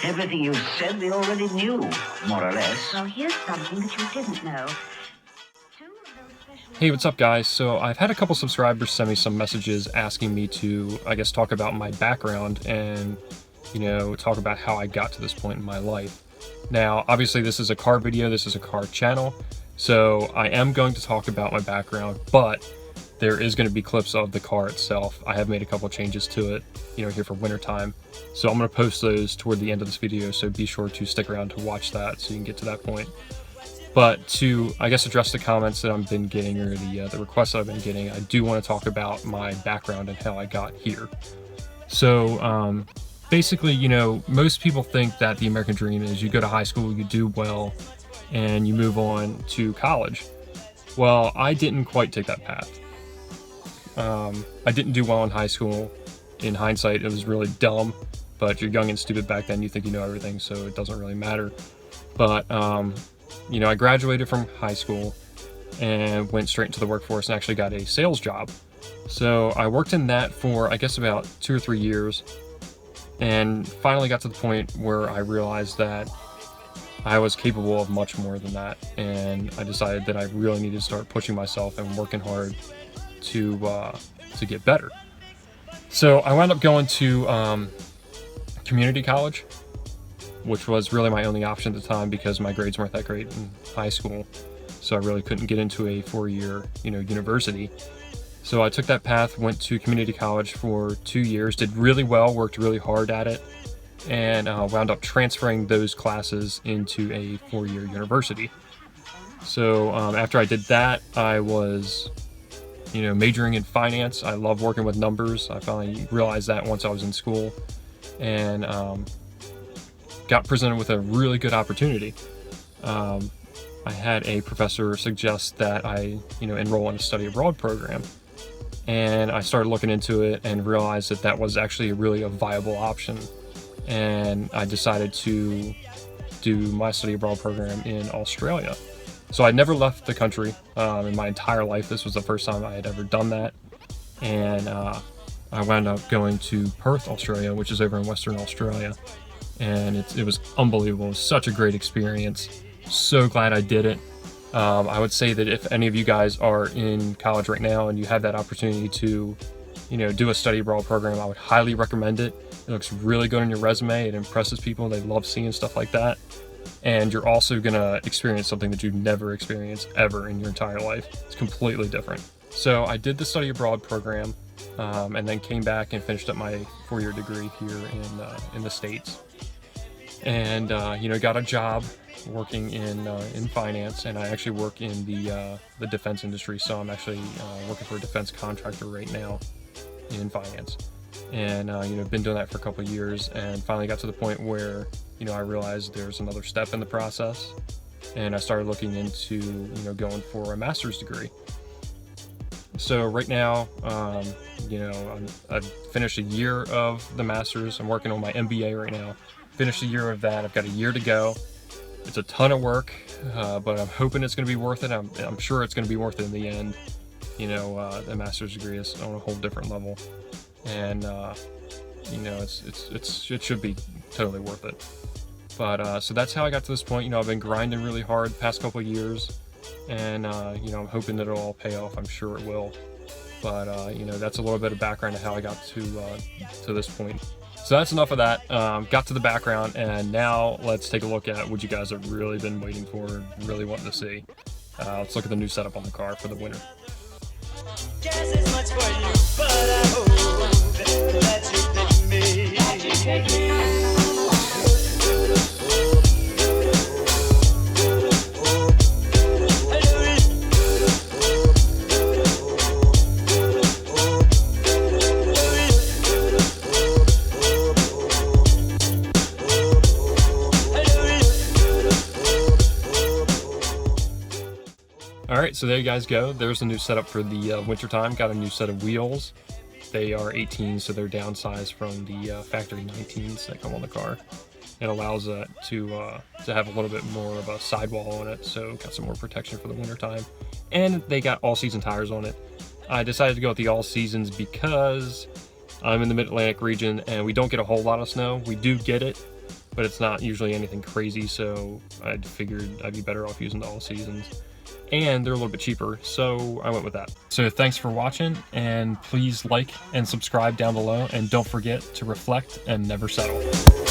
Everything you said we already knew, more or less. Well, here's something that you didn't know. Hey, what's up guys? So I've had a couple subscribers send me some messages asking me to, I guess, talk about my background and, talk about how I got to this point in my life. Now, obviously this is a car video, this is a car channel, so I am going to talk about my background, but there is going to be clips of the car itself. I have made a couple changes to it, here for winter time. So I'm going to post those toward the end of this video, so be sure to stick around to watch that so you can get to that point. But to, I guess, address the comments that I've been getting or the requests that I've been getting, I do want to talk about my background and how I got here. So basically, most people think that the American dream is you go to high school, you do well, and you move on to college. Well, I didn't quite take that path. I didn't do well in high school. In hindsight, it was really dumb, but you're young and stupid back then. You think you know everything, so it doesn't really matter. But I graduated from high school and went straight into the workforce and actually got a sales job. So I worked in that for, I guess, about 2 or 3 years, and finally got to the point where I realized that I was capable of much more than that, and I decided that I really needed to start pushing myself and working hard to get better. So I wound up going to community college, which was really my only option at the time because my grades weren't that great in high school. So I really couldn't get into a 4-year, university. So I took that path, went to community college for 2 years, did really well, worked really hard at it, and wound up transferring those classes into a 4-year university. So after I did that, I was, majoring in finance. I love working with numbers. I finally realized that once I was in school, and got presented with a really good opportunity. I had a professor suggest that I, enroll in a study abroad program, and I started looking into it and realized that that was actually really a viable option. And I decided to do my study abroad program in Australia. So I never left the country in my entire life. This was the first time I had ever done that, and I wound up going to Perth, Australia, which is over in Western Australia. And it was unbelievable. It was such a great experience. So glad I did it. I would say that if any of you guys are in college right now and you have that opportunity to, do a study abroad program, I would highly recommend it. It looks really good on your resume. It impresses people. They love seeing stuff like that. And you're also gonna experience something that you've never experienced ever in your entire life. It's completely different. So I did the study abroad program, and then came back and finished up my 4-year degree here in the States. And got a job working in finance, and I actually work in the defense industry. So I'm actually working for a defense contractor right now in finance, and been doing that for a couple of years, and finally got to the point where I realized there's another step in the process, and I started looking into going for a master's degree. So right now, I've finished a year of the master's. I'm working on my MBA right now. Finished a year of that. I've got a year to go. It's a ton of work, but I'm hoping it's going to be worth it. I'm sure it's going to be worth it in the end. The master's degree is on a whole different level, and it should be totally worth it. But so that's how I got to this point. I've been grinding really hard the past couple of years, and I'm hoping that it'll all pay off. I'm sure it will. But that's a little bit of background of how I got to this point. So that's enough of that. Got to the background, and now let's take a look at what you guys have really been waiting for and really wanting to see. Let's look at the new setup on the car for the winter. Guess it's much for you, but I hope that you take me. Alright, so there you guys go. There's the new setup for the winter time. Got a new set of wheels. They are 18, so they're downsized from the factory 19s that come on the car. It allows it to have a little bit more of a sidewall on it, so got some more protection for the winter time. And they got all-season tires on it. I decided to go with the all-seasons because I'm in the Mid-Atlantic region and we don't get a whole lot of snow. We do get it, but it's not usually anything crazy, so I figured I'd be better off using the all seasons. And they're a little bit cheaper, so I went with that. So thanks for watching, and please like and subscribe down below, and don't forget to reflect and never settle.